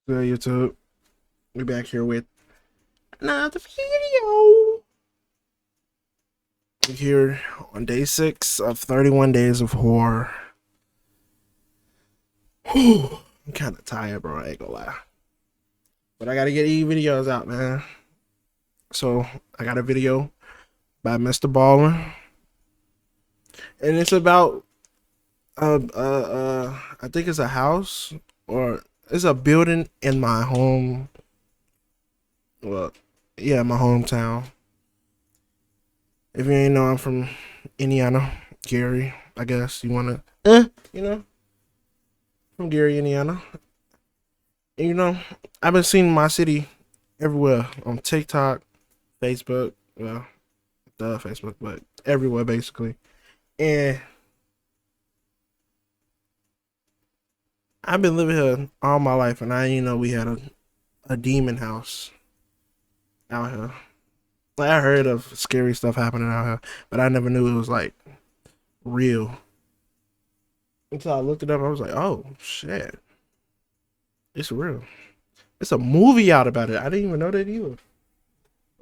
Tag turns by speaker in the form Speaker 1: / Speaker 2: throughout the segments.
Speaker 1: So YouTube, we back here with another video. We're here on day 6 of 31 days of horror. Whew, I'm kind of tired, bro. I ain't gonna lie, but I gotta get these videos out, man. So I got a video by Mr. Baller, and it's about I think it's a house or it's a building in my home. Well, yeah, my hometown. If you ain't know, I'm from Indiana, Gary. I guess you wanna, you know, from Gary, Indiana. And, I've been seeing my city everywhere on TikTok, Facebook. Well, the Facebook, but everywhere basically. And I've been living here all my life, and I didn't know we had a demon house out here. Like, I heard of scary stuff happening out here, but I never knew it was like real. Until I looked it up, I was like, oh shit, it's real. It's a movie out about it. I didn't even know that either.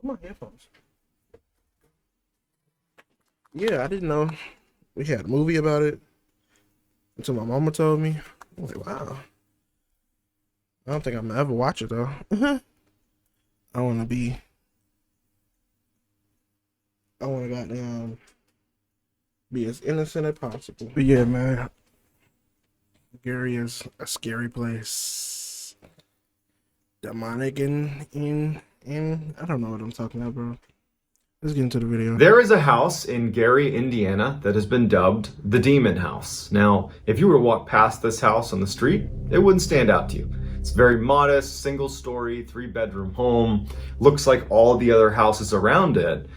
Speaker 1: Where my headphones? Yeah, I didn't know we had a movie about it until my mama told me. I was like, wow. I don't think I'm gonna ever watch it though. I wanna be I wanna goddamn be as innocent as possible. But yeah, man. Gary is a scary place. Demonic and I don't know what I'm talking about, bro. Let's get into the video.
Speaker 2: There is a house in Gary, Indiana that has been dubbed the Demon House. Now, if you were to walk past this house on the street, it wouldn't stand out to you. It's very modest, single story, 3-bedroom home. Looks like all the other houses around it.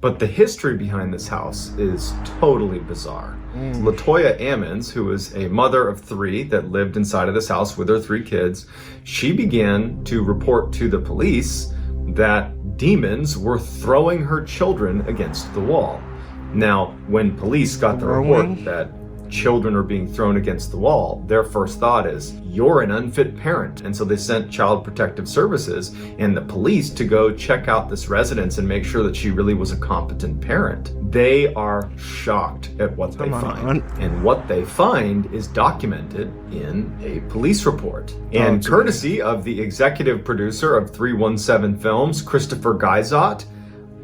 Speaker 2: But the history behind this house is totally bizarre. Latoya Ammons, who is a mother of 3 that lived inside of this house with her 3 kids, she began to report to the police that demons were throwing her children against the wall. Now, when police got the report that children are being thrown against the wall, their first thought is, you're an unfit parent. And so they sent Child Protective Services and the police to go check out this residence and make sure that she really was a competent parent. They are shocked at what they find. And what they find is documented in a police report. And courtesy of the executive producer of 317 Films, Christopher Geizot,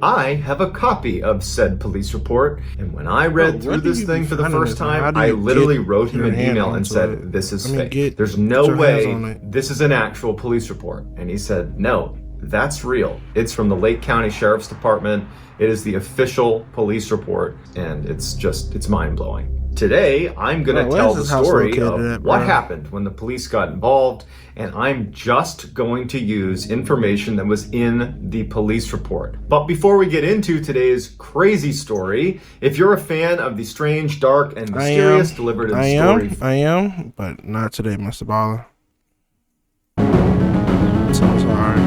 Speaker 2: I have a copy of said police report, and when I read through this thing for the first time, I literally wrote him an email and said, this is fake. There's no way this is an actual police report. And he said, no, that's real. It's from the Lake County Sheriff's Department. It is the official police report, and it's mind-blowing. Today, I'm going to tell the story of what happened when the police got involved, and I'm just going to use information that was in the police report. But before we get into today's crazy story, if you're a fan of the strange, dark, and mysterious delivered in story...
Speaker 1: I am, but not today, Mr. Baller. I'm so sorry.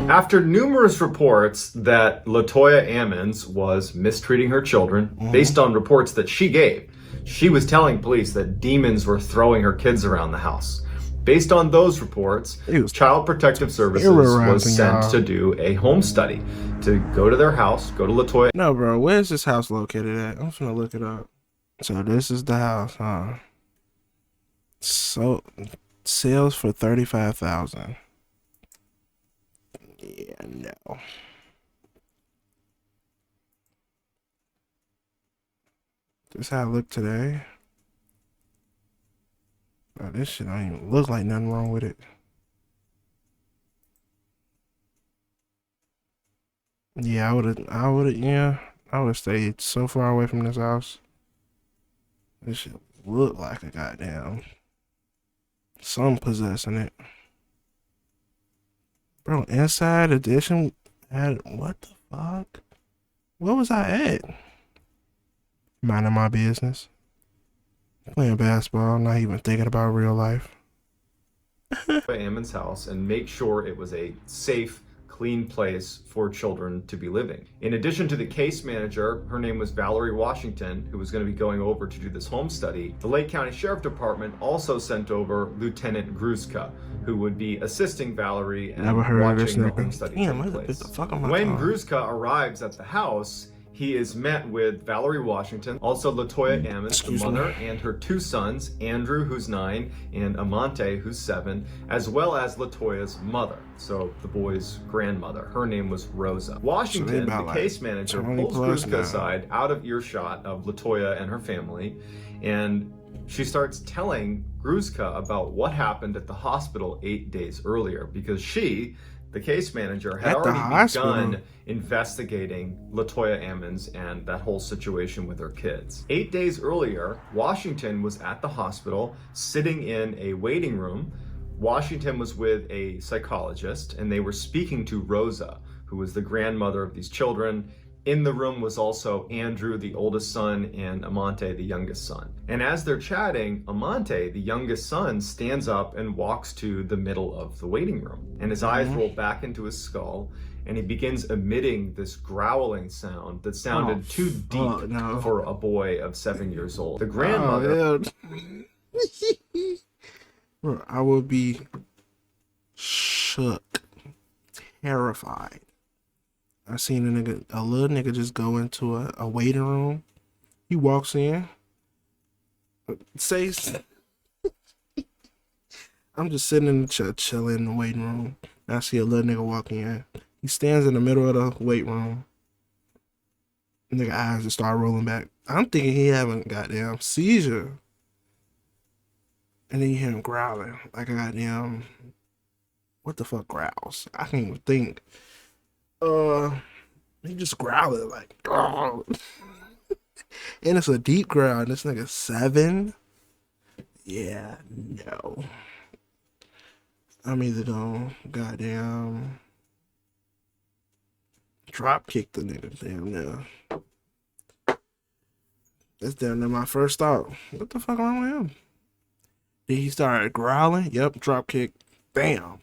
Speaker 2: After numerous reports that Latoya Ammons was mistreating her children, based on reports that she gave, she was telling police that demons were throwing her kids around the house. Based on those reports, Child Protective Services was sent to do a home study, to go to their house, go to Latoya.
Speaker 1: No, bro, where's this house located at? I'm just gonna look it up. So this is the house, huh? So, sales for $35,000. Yeah, no. This how I look today. Oh, this shit don't even look like nothing wrong with it. Yeah, I would have stayed so far away from this house. This shit look like a goddamn some possessing it. Bro, Inside Edition had what the fuck? Where was I at? Minding my business. Playing basketball, not even thinking about real life.
Speaker 2: Ammons' house and make sure it was a safe, clean place for children to be living. In addition to the case manager, her name was Valerie Washington, who was going to be going over to do this home study, the Lake County Sheriff Department also sent over Lieutenant Gruszka, who would be assisting Valerie and watching the home study take place. When Gruszka arrives at the house, he is met with Valerie Washington, also Latoya Ammons, the mother, and her two sons, Andrew, who's 9, and Amante, who's 7, as well as Latoya's mother, so the boy's grandmother. Her name was Rosa. Washington, the case manager, pulls Gruszka aside out of earshot of Latoya and her family, and she starts telling Gruszka about what happened at the hospital 8 days earlier, because she, the case manager, had already begun investigating Latoya Ammons and that whole situation with her kids. 8 days earlier, Washington was at the hospital sitting in a waiting room. Washington was with a psychologist and they were speaking to Rosa, who was the grandmother of these children. In the room was also Andrew, the oldest son, and Amante, the youngest son. And as they're chatting, Amante, the youngest son, stands up and walks to the middle of the waiting room. And his eyes roll back into his skull, and he begins emitting this growling sound that sounded too deep for a boy of 7 years old. The grandmother...
Speaker 1: I would be shook, terrified. I seen a little nigga just go into a waiting room. He walks in, says, I'm just sitting in the chair, chilling in the waiting room. And I see a little nigga walk in. He stands in the middle of the wait room. Nigga eyes just start rolling back. I'm thinking he having a goddamn seizure. And then you hear him growling like a goddamn, what the fuck growls? I can't even think. He just growling like, oh. And it's a deep growl. This nigga 7. Yeah, no. I'm either gonna goddamn drop kick the nigga. Damn, no. That's damn near my first thought. What the fuck wrong with him? Then he started growling. Yep, drop kick. Bam.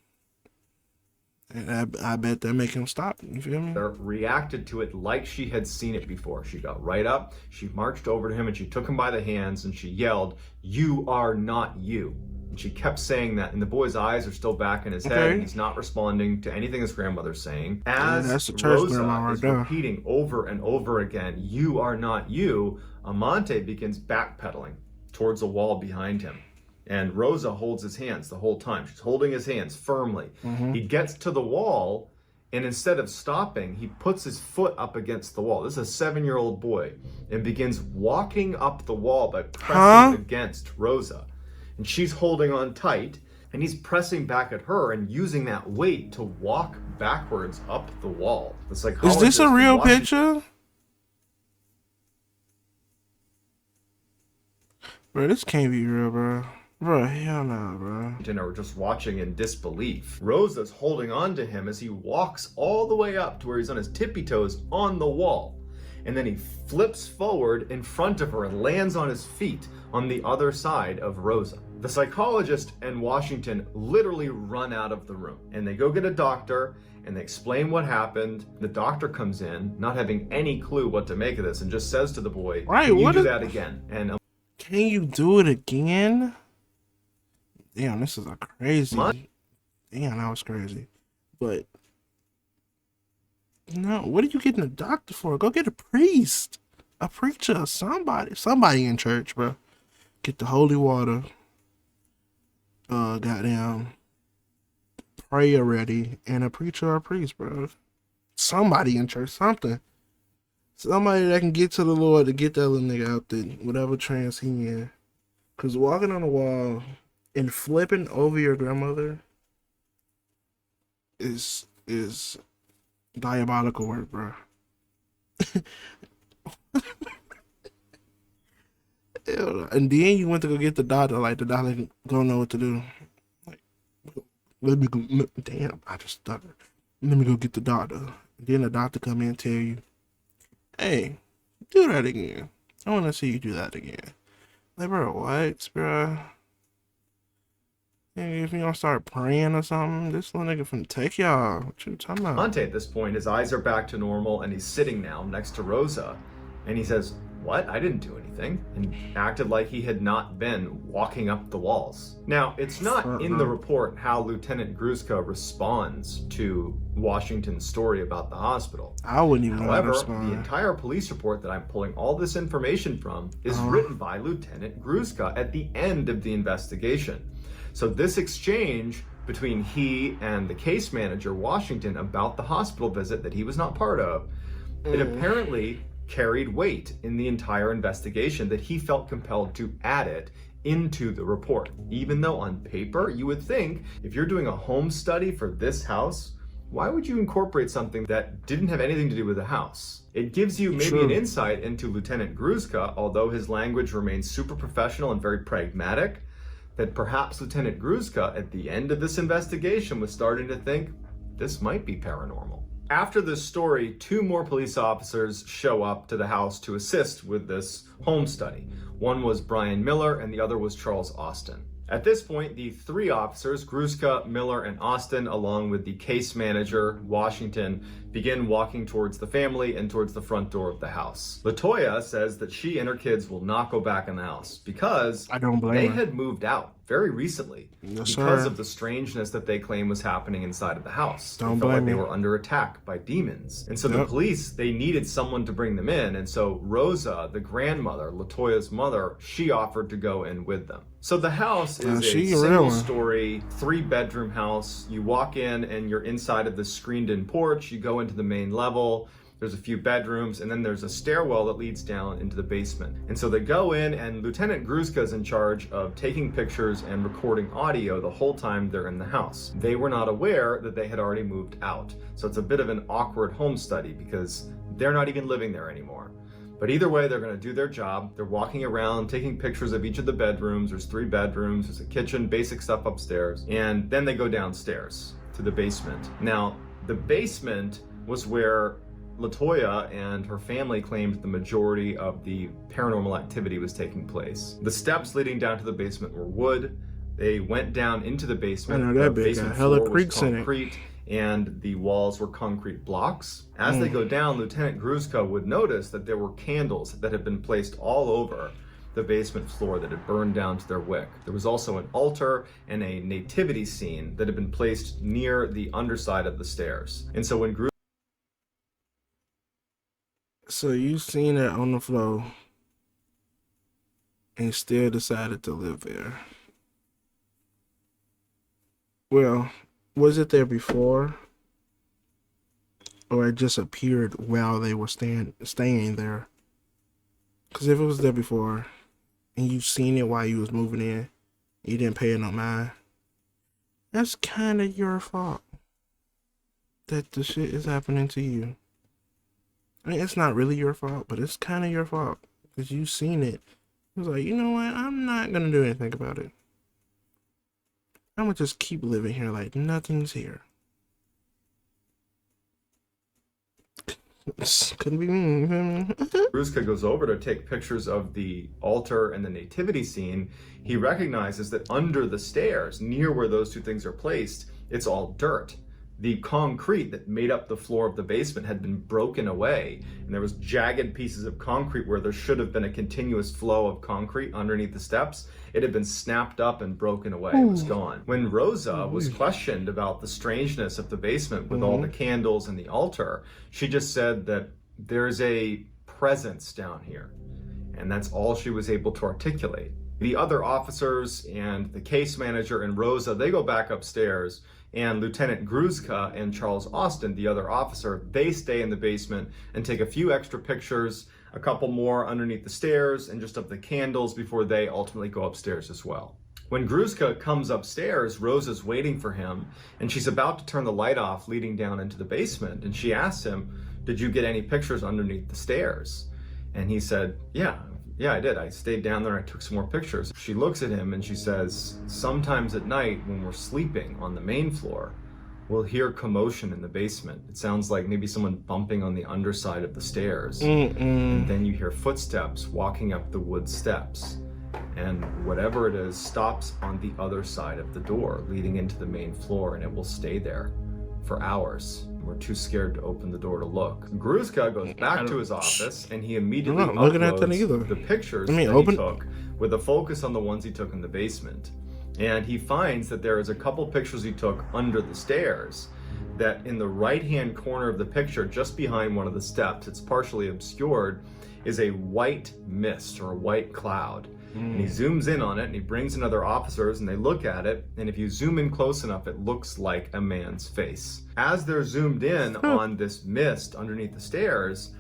Speaker 1: And I bet that make him stop. You feel me?
Speaker 2: Reacted to it like she had seen it before. She got right up, she marched over to him, and she took him by the hands, and she yelled, "You are not you." And she kept saying that, and the boy's eyes are still back in his head, and he's not responding to anything his grandmother's saying. As Rosa is repeating over and over again, "You are not you," Amante begins backpedaling towards a wall behind him. And Rosa holds his hands the whole time. She's holding his hands firmly. He gets to the wall, and instead of stopping, he puts his foot up against the wall. This is a 7-year-old boy, and begins walking up the wall by pressing against Rosa. And she's holding on tight, and he's pressing back at her and using that weight to walk backwards up the wall. The psychologist,
Speaker 1: is this a real picture? Bro, this can't be real, bro. Bro, hell no, bro.
Speaker 2: And are just watching in disbelief. Rosa's holding on to him as he walks all the way up to where he's on his tippy toes on the wall. And then he flips forward in front of her and lands on his feet on the other side of Rosa. The psychologist and Washington literally run out of the room. And they go get a doctor and they explain what happened. The doctor comes in, not having any clue what to make of this, and just says to the boy, "Can you do that again?" And
Speaker 1: can you do it again? Damn, this is a crazy. Damn, that was crazy. But no, what are you getting a doctor for? Go get a priest, a preacher, somebody in church, bro. Get the holy water. Goddamn, prayer ready, and a preacher or a priest, bro. Somebody in church, something. Somebody that can get to the Lord to get that little nigga out there, whatever trance he in. Cause walking on the wall and flipping over your grandmother is diabolical work, bro. And then you went to go get the doctor, like the doctor don't know what to do. Like, let me go. Damn, I just stuttered. Let me go get the doctor. And then the doctor come in and tell you, "Hey, do that again. I want to see you do that again." Like, bro, what, bro? Hey, if you don't start praying or something, this little nigga finna take y'all. What you talking about?
Speaker 2: Dante, at this point, his eyes are back to normal and he's sitting now next to Rosa. And he says, "What? I didn't do anything." And acted like he had not been walking up the walls. Now, it's not in the report how Lieutenant Gruszka responds to Washington's story about the hospital.
Speaker 1: I wouldn't even
Speaker 2: However,
Speaker 1: respond.
Speaker 2: the entire police report that I'm pulling all this information from is written by Lieutenant Gruszka at the end of the investigation. So this exchange between he and the case manager, Washington, about the hospital visit that he was not part of, it apparently carried weight in the entire investigation, that he felt compelled to add it into the report. Even though on paper, you would think if you're doing a home study for this house, why would you incorporate something that didn't have anything to do with the house? It gives you maybe an insight into Lieutenant Gruszka, although his language remains super professional and very pragmatic, that perhaps Lieutenant Gruszka at the end of this investigation was starting to think this might be paranormal. After this story, 2 more police officers show up to the house to assist with this home study. One was Brian Miller and the other was Charles Austin. At this point, the 3 officers, Gruszka, Miller, and Austin, along with the case manager, Washington, begin walking towards the family and towards the front door of the house. LaToya says that she and her kids will not go back in the house because
Speaker 1: I don't blame
Speaker 2: they
Speaker 1: her.
Speaker 2: had moved out very recently because of the strangeness that they claim was happening inside of the house. They felt like they were under attack by demons. And so the police, they needed someone to bring them in. And so Rosa, the grandmother, LaToya's mother, she offered to go in with them. So the house is a single-story, 3-bedroom house. You walk in and you're inside of the screened-in porch. You go into the main level. There's a few bedrooms, and then there's a stairwell that leads down into the basement. And so they go in, and Lieutenant Gruszka is in charge of taking pictures and recording audio the whole time they're in the house. They were not aware that they had already moved out. So it's a bit of an awkward home study because they're not even living there anymore. But either way, they're going to do their job. They're walking around, taking pictures of each of the bedrooms. There's 3 bedrooms, there's a kitchen, basic stuff upstairs. And then they go downstairs to the basement. Now, the basement was where LaToya and her family claimed the majority of the paranormal activity was taking place. The steps leading down to the basement were wood. They went down into the basement. The basement floor was concrete, and the walls were concrete blocks. As they go down, Lieutenant Gruszka would notice that there were candles that had been placed all over the basement floor that had burned down to their wick. There was also an altar and a nativity scene that had been placed near the underside of the stairs. And so when
Speaker 1: So you seen it on the floor and still decided to live there. Well, was it there before? Or it just appeared while they were staying there? Because if it was there before and you seen it while you was moving in, you didn't pay it no mind, that's kind of your fault that the shit is happening to you. I mean, it's not really your fault, but it's kind of your fault because you seen it. It was like, you know what? I'm not going to do anything about it. I'm going to just keep living here like nothing's here. Couldn't be me.
Speaker 2: Gruszka goes over to take pictures of the altar and the nativity scene. He recognizes that under the stairs, near where those 2 things are placed, it's all dirt. The concrete that made up the floor of the basement had been broken away, and there was jagged pieces of concrete where there should have been a continuous flow of concrete underneath the steps. It had been snapped up and broken away. It was gone. When Rosa was questioned about the strangeness of the basement with all the candles and the altar, she just said that there's a presence down here, and that's all she was able to articulate. The other officers and the case manager and Rosa, they go back upstairs, and Lieutenant Gruszka and Charles Austin, the other officer, they stay in the basement and take a few extra pictures, a couple more underneath the stairs, and just of the candles before they ultimately go upstairs as well. When Gruszka comes upstairs, Rosa's waiting for him, and she's about to turn the light off leading down into the basement, and she asks him, "Did you get any pictures underneath the stairs?" And he said, yeah, I did. I stayed down there and I took some more pictures. She looks at him and she says, "Sometimes at night when we're sleeping on the main floor, we'll hear commotion in the basement. It sounds like maybe someone bumping on the underside of the stairs. And then you hear footsteps walking up the wood steps. and whatever it is stops on the other side of the door leading into the main floor, and it will stay there for hours. We're too scared to open the door to look. Gruszka goes back to his office, and he immediately
Speaker 1: I'm not looking at that
Speaker 2: uploads
Speaker 1: either.
Speaker 2: the pictures
Speaker 1: I mean,
Speaker 2: that
Speaker 1: open-
Speaker 2: he took with a focus on the ones he took in the basement. And he finds that there is a couple pictures he took under the stairs, that in the right-hand corner of the picture, just behind one of the steps, it's partially obscured, is a white mist or a white cloud. And he zooms in on it, and he brings in other officers, and they look at it, and if you zoom in close enough, it looks like a man's face. As they're zoomed in on this mist underneath the stairs,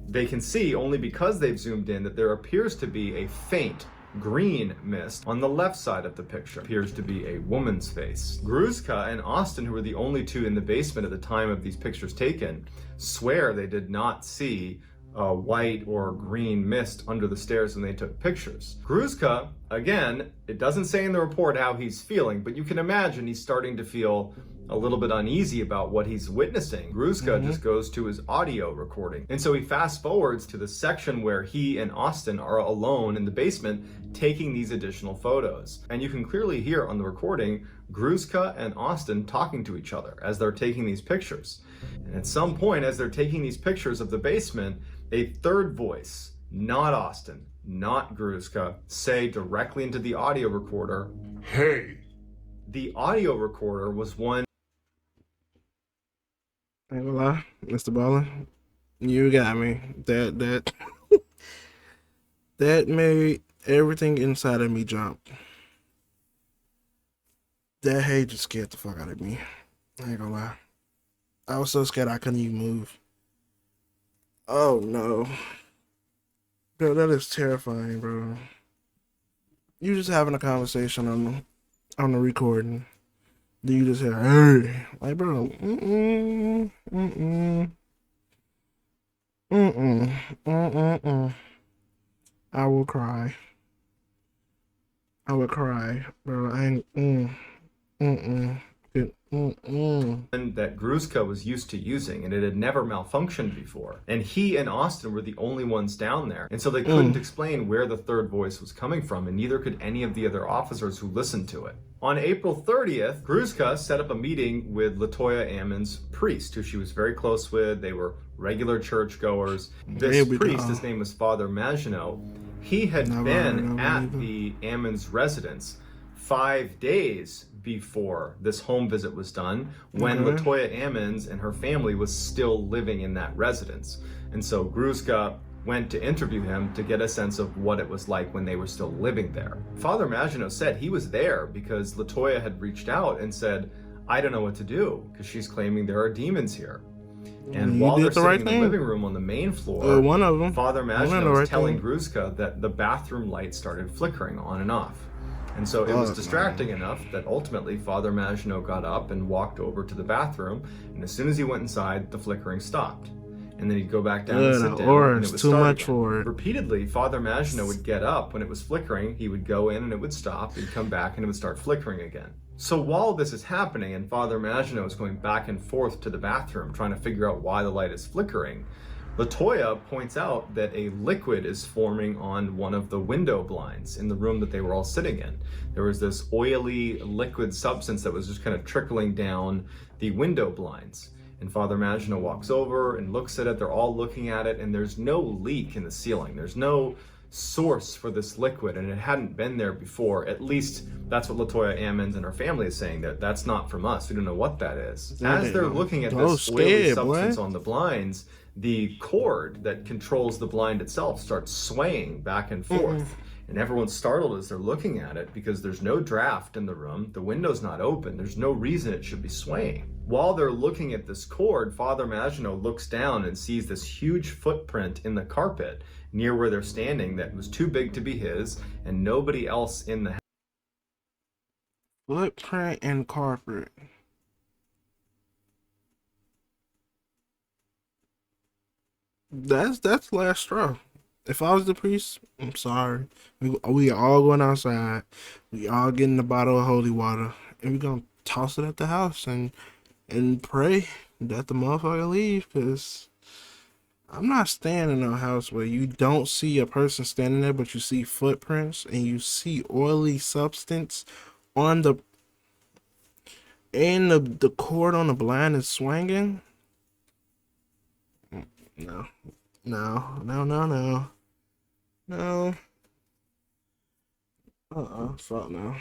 Speaker 2: they can see, only because they've zoomed in, that there appears to be a faint green mist on the left side of the picture. Appears to be a woman's face. Gruszka and Austin, who were the only two in the basement at the time of these pictures taken, swear they did not see a white or green mist under the stairs when they took pictures. Gruszka, again, it doesn't say in the report how he's feeling, but you can imagine he's starting to feel a little bit uneasy about what he's witnessing. Gruszka just goes to his audio recording. And so he fast forwards to the section where he and Austin are alone in the basement taking these additional photos. And you can clearly hear on the recording Gruszka and Austin talking to each other as they're taking these pictures. And at some point, as they're taking these pictures of the basement, a third voice, not Austin, not Gruszka, say directly into the audio recorder, "Hey." The audio recorder was one.
Speaker 1: I ain't gonna lie, Mr. Baller, you got me. That that made everything inside of me jump. That hate just scared the fuck out of me. I ain't gonna lie. I was so scared I couldn't even move. Oh no. Bro, that is terrifying, bro. You just having a conversation on the recording. Then you just hear, "Hey," like, bro, I will cry. I would cry, bro. I ain't,
Speaker 2: that Gruszka was used to using, and it had never malfunctioned before. And he and Austin were the only ones down there. And so they couldn't explain where the third voice was coming from, and neither could any of the other officers who listened to it. On April 30th, Gruszka set up a meeting with Latoya Ammon's priest, who she was very close with. They were regular churchgoers. This priest, his name was Father Maginot, he had been at the Ammon's residence 5 days before this home visit was done, when Latoya Ammons and her family was still living in that residence. And so Gruszka went to interview him to get a sense of what it was like when they were still living there. Father Maginot said he was there because Latoya had reached out and said, "I don't know what to do," because she's claiming there are demons here. And while they're sitting in the living room on the main floor,
Speaker 1: one of them,
Speaker 2: Father Maginot was telling Gruszka that the bathroom light started flickering on and off. And so it was distracting enough that ultimately Father Maginot got up and walked over to the bathroom, and as soon as he went inside, the flickering stopped. And then he'd go back down and sit down, and it would start again. Repeatedly, Father Maginot would get up when it was flickering, he would go in and it would stop, he'd come back and it would start flickering again. So while this is happening and Father Maginot is going back and forth to the bathroom trying to figure out why the light is flickering, Latoya points out that a liquid is forming on one of the window blinds in the room that they were all sitting in. There was this oily liquid substance that was just kind of trickling down the window blinds. And Father Maginot walks over and looks at it. They're all looking at it, and there's no leak in the ceiling. There's no source for this liquid, and it hadn't been there before. At least that's what Latoya Ammons and her family is saying. That's not from us. We don't know what that is. As they're looking at this oily substance on the blinds, the cord that controls the blind itself starts swaying back and forth. And everyone's startled as they're looking at it because there's no draft in the room. The window's not open. There's no reason it should be swaying. While they're looking at this cord, Father Maginot looks down and sees this huge footprint in the carpet near where they're standing that was too big to be his, and nobody else in the house.
Speaker 1: Footprint and carpet. That's last straw. If I was the priest, I'm sorry. We all going outside. We all getting a bottle of holy water, and we gonna toss it at the house and pray that the motherfucker leave. Cause I'm not staying in a house where you don't see a person standing there, but you see footprints and you see oily substance on the and the cord on the blind is swinging. No, no. No. Fuck no.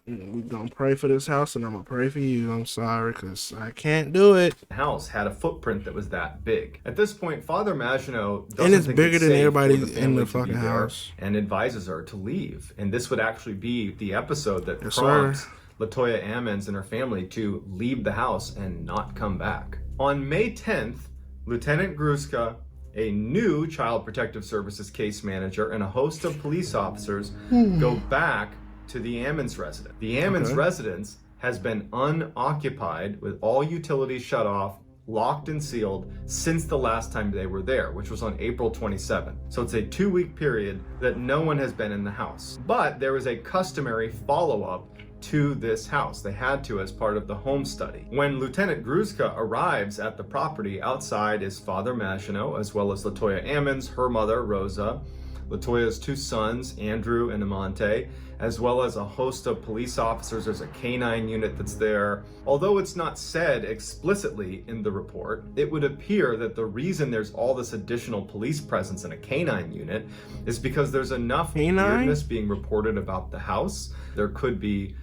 Speaker 1: We gonna pray for this house, and I'm gonna pray for you. I'm sorry, cause I can't do it.
Speaker 2: House had a footprint that was that big. At this point, Father Maginot
Speaker 1: And
Speaker 2: doesn't
Speaker 1: it's
Speaker 2: think
Speaker 1: bigger
Speaker 2: it's
Speaker 1: than
Speaker 2: safe for
Speaker 1: everybody
Speaker 2: the
Speaker 1: in
Speaker 2: family
Speaker 1: the
Speaker 2: to be
Speaker 1: fucking
Speaker 2: there
Speaker 1: house.
Speaker 2: and advises her to leave. And this would actually be the episode that
Speaker 1: Yes,
Speaker 2: prompts
Speaker 1: sir.
Speaker 2: Latoya Ammons and her family to leave the house and not come back. On May 10th, Lieutenant Gruska, a new Child Protective Services case manager, and a host of police officers go back to the Ammons residence. The Ammons
Speaker 1: Okay.
Speaker 2: residence has been unoccupied with all utilities shut off, locked and sealed since the last time they were there, which was on April 27th. So it's a 2-week period that no one has been in the house. But there was a customary follow-up to this house. They had to as part of the home study. When Lieutenant Gruska arrives at the property, outside is Father Maginot, as well as Latoya Ammons, her mother, Rosa, Latoya's 2 sons, Andrew and Amante, as well as a host of police officers. There's a canine unit that's there. Although it's not said explicitly in the report, it would appear that the reason there's all this additional police presence in a canine unit is because there's enough weirdness being reported about the house. There could be,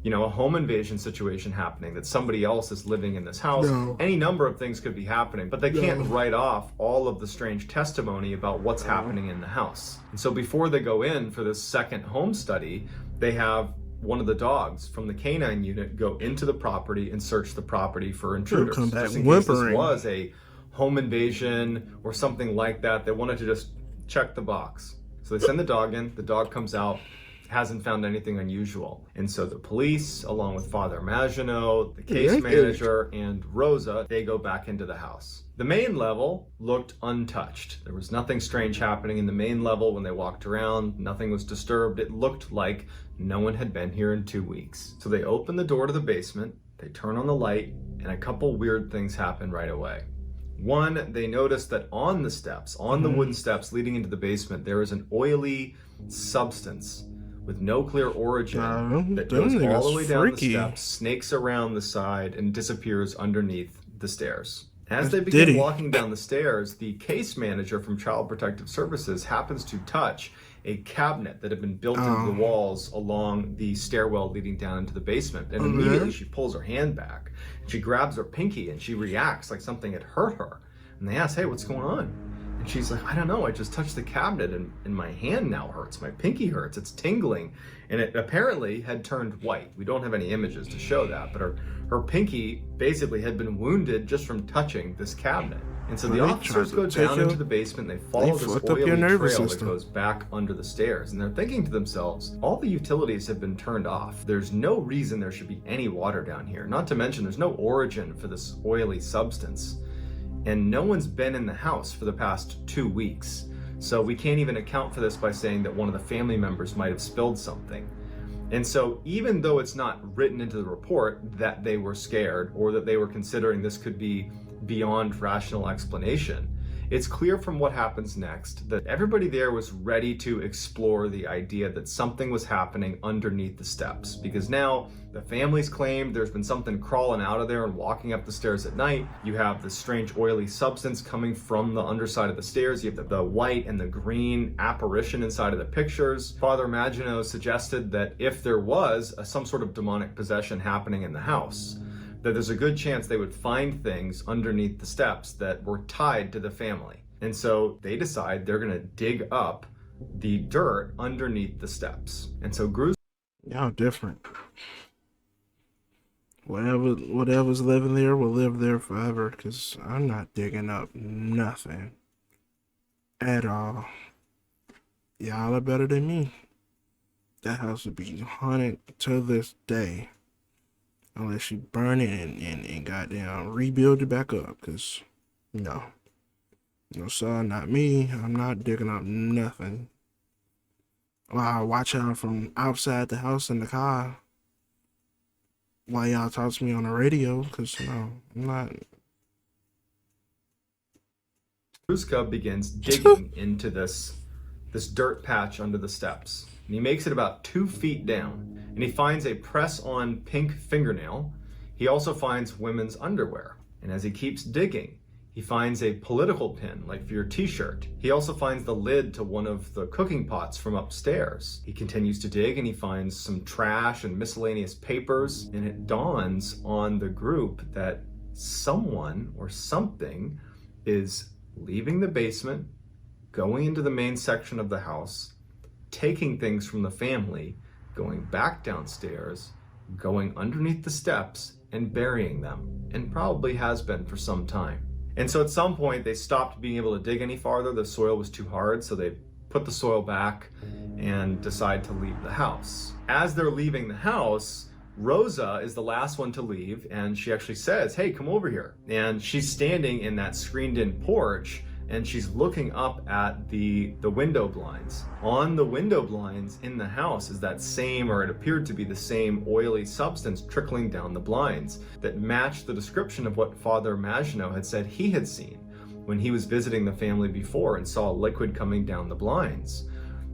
Speaker 2: a home invasion situation happening, that somebody else is living in this house.
Speaker 1: No.
Speaker 2: Any number of things could be happening, but they can't write off all of the strange testimony about what's happening in the house. And so before they go in for this second home study, they have one of the dogs from the canine unit go into the property and search the property for intruders.
Speaker 1: Come back
Speaker 2: Just in case this
Speaker 1: whimpering.
Speaker 2: was a home invasion or something like that, they wanted to just check the box. So they send the dog in, the dog comes out, hasn't found anything unusual. And so the police, along with Father Maginot, the case manager, and Rosa, they go back into the house. The main level looked untouched. There was nothing strange happening in the main level when they walked around. Nothing was disturbed. It looked like no one had been here in 2 weeks. So they open the door to the basement, they turn on the light, and a couple weird things happen right away. One, they notice that on the steps, on the wooden steps leading into the basement, there is an oily substance with no clear origin that goes all the way down the steps, snakes around the side, and disappears underneath the stairs. As they begin walking down the stairs, the case manager from Child Protective Services happens to touch a cabinet that had been built into the walls along the stairwell leading down into the basement. And immediately she pulls her hand back. She grabs her pinky and she reacts like something had hurt her. And they ask, "Hey, what's going on?" And she's like, "I don't know, I just touched the cabinet and my hand now hurts. My pinky hurts, it's tingling." And it apparently had turned white. We don't have any images to show that, but her pinky basically had been wounded just from touching this cabinet. And so the officers go down into the basement, they follow this oily trail that goes back under the stairs. And they're thinking to themselves, all the utilities have been turned off. There's no reason there should be any water down here. Not to mention there's no origin for this oily substance. And no one's been in the house for the past 2 weeks. So we can't even account for this by saying that one of the family members might have spilled something. And so even though it's not written into the report that they were scared or that they were considering this could be beyond rational explanation, it's clear from what happens next that everybody there was ready to explore the idea that something was happening underneath the steps, because now the family's claimed there's been something crawling out of there and walking up the stairs at night. You have this strange oily substance coming from the underside of the stairs. You have the white and the green apparition inside of the pictures. Father Maginot suggested that if there was some sort of demonic possession happening in the house, that there's a good chance they would find things underneath the steps that were tied to the family. And so they decide they're gonna dig up the dirt underneath the steps. And so
Speaker 1: y'all different. Whatever's living there will live there forever, because I'm not digging up nothing at all. Y'all are better than me. That house would be haunted to this day. Unless you burn it and goddamn rebuild it back up. Because, no. No, sir, not me. I'm not digging up nothing. Well, I watch out from outside the house in the car while y'all talk to me on the radio. Because, no, I'm not.
Speaker 2: Ruska begins digging into this dirt patch under the steps. And he makes it about 2 feet down. And he finds a press-on pink fingernail. He also finds women's underwear. And as he keeps digging, he finds a political pin, like for your t-shirt. He also finds the lid to one of the cooking pots from upstairs. He continues to dig and he finds some trash and miscellaneous papers. And it dawns on the group that someone or something is leaving the basement, going into the main section of the house, taking things from the family, going back downstairs, going underneath the steps, and burying them, and probably has been for some time. And so at some point they stopped being able to dig any farther. The soil was too hard, so they put the soil back and decide to leave the house. As they're leaving the house, Rosa is the last one to leave, and she actually says, "Hey, come over here." And she's standing in that screened-in porch, and she's looking up at the window blinds. On the window blinds in the house is that same, or it appeared to be the same, oily substance trickling down the blinds that matched the description of what Father Maginot had said he had seen when he was visiting the family before and saw liquid coming down the blinds.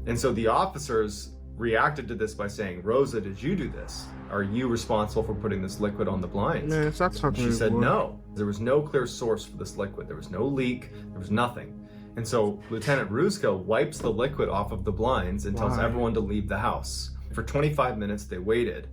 Speaker 2: And so the officers reacted to this by saying, "Rosa, did you do this? Are you responsible for putting this liquid on the blinds?"
Speaker 1: Man, stop talking.
Speaker 2: She said no. There was no clear source for this liquid. There was no leak. There was nothing. And so Lieutenant Ruska wipes the liquid off of the blinds and tells everyone to leave the house. For 25 minutes they waited,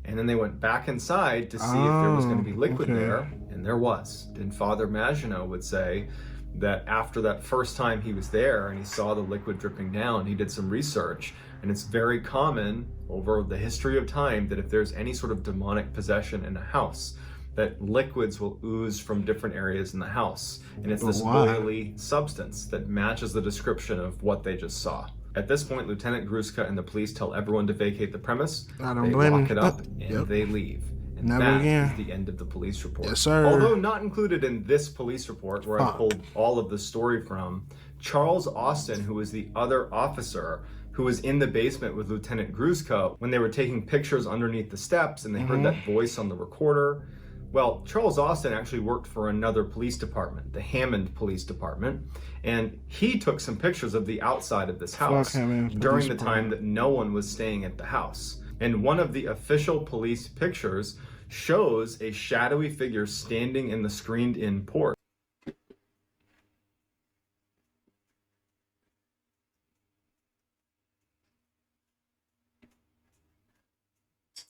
Speaker 2: and then they went back inside to see if there was going to be liquid there, and there was. And Father Maginot would say that after that first time he was there and he saw the liquid dripping down, he did some research, and it's very common over the history of time that if there's any sort of demonic possession in a house, that liquids will ooze from different areas in the house. And it's this oily substance that matches the description of what they just saw. At this point, Lieutenant Gruska and the police tell everyone to vacate the premise. They lock it up and they leave. And that is the end of the police report.
Speaker 1: Yes, sir.
Speaker 2: Although not included in this police report, where I pulled all of the story from, Charles Austin, who was the other officer who was in the basement with Lieutenant Gruska when they were taking pictures underneath the steps and they heard that voice on the recorder. Well, Charles Austin actually worked for another police department, the Hammond Police Department, and he took some pictures of the outside of this house during the time that no one was staying at the house. And one of the official police pictures shows a shadowy figure standing in the screened-in porch.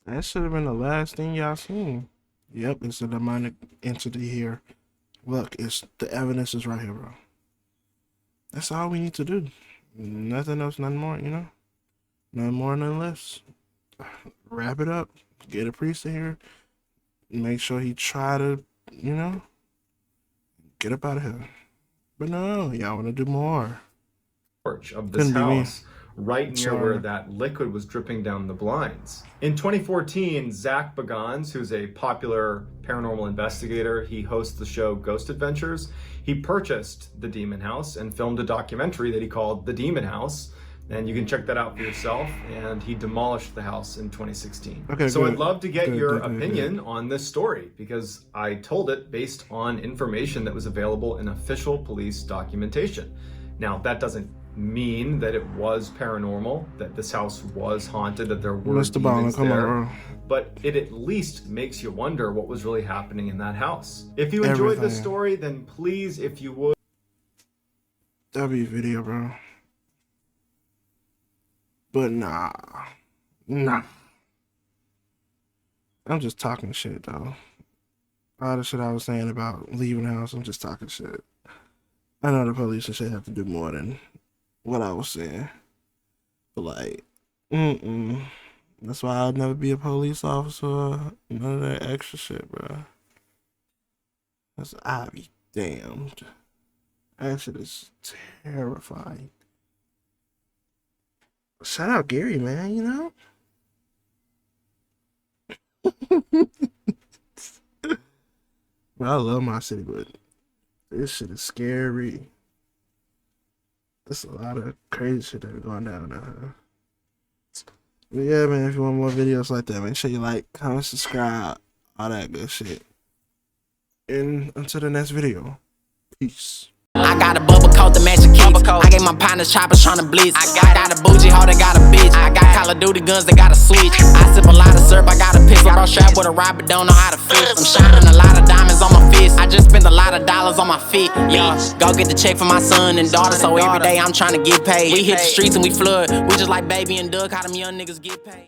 Speaker 1: That should have been the last thing y'all seen. Yep, it's a demonic entity here. Look, the evidence is right here, bro. That's all we need to do. Nothing else, nothing more, you know? Nothing more, nothing less. Wrap it up. Get a priest in here. Make sure he try to, you know, get up out of here. But no, y'all want to do more.
Speaker 2: Of this house, right near where that liquid was dripping down the blinds. In 2014, Zach Bagans, who's a popular paranormal investigator, he hosts the show Ghost Adventures. He purchased the Demon House and filmed a documentary that he called The Demon House. And you can check that out for yourself. And he demolished the house in 2016. So I'd love to get your opinion on this story, because I told it based on information that was available in official police documentation. Now, that doesn't mean that it was paranormal, that this house was haunted, that there were demons there, but it at least makes you wonder what was really happening in that house. If you enjoyed this story, then please, if you would,
Speaker 1: W video, bro. But nah. I'm just talking shit, though. All the shit I was saying about leaving the house, I'm just talking shit. I know the police and shit have to do more than what I was saying. But like, that's why I'll never be a police officer. None of that extra shit, bro. That's I be damned. That shit is terrifying. Shout out Gary, man, you know? Well, I love my city, but this shit is scary. There's a lot of crazy shit that be going down there. But yeah, man, if you want more videos like that, make sure you like, comment, subscribe, all that good shit. And until the next video, peace.
Speaker 3: I got a bubble coat to match the kicks. I gave my partners choppers tryna blitz. I got a bougie hoe that got a bitch. I got Call of Duty guns that got a switch. I sip a lot of syrup, I got a pistol. Bro, strapped with a rod but don't know how to fish. I'm shining a lot of diamonds on my fist. I just spent a lot of dollars on my fit. Yeah, go get the check for my son and daughter. So every day I'm tryna get paid. We hit the streets and we flood. We just like Baby and Doug, how them young niggas get paid.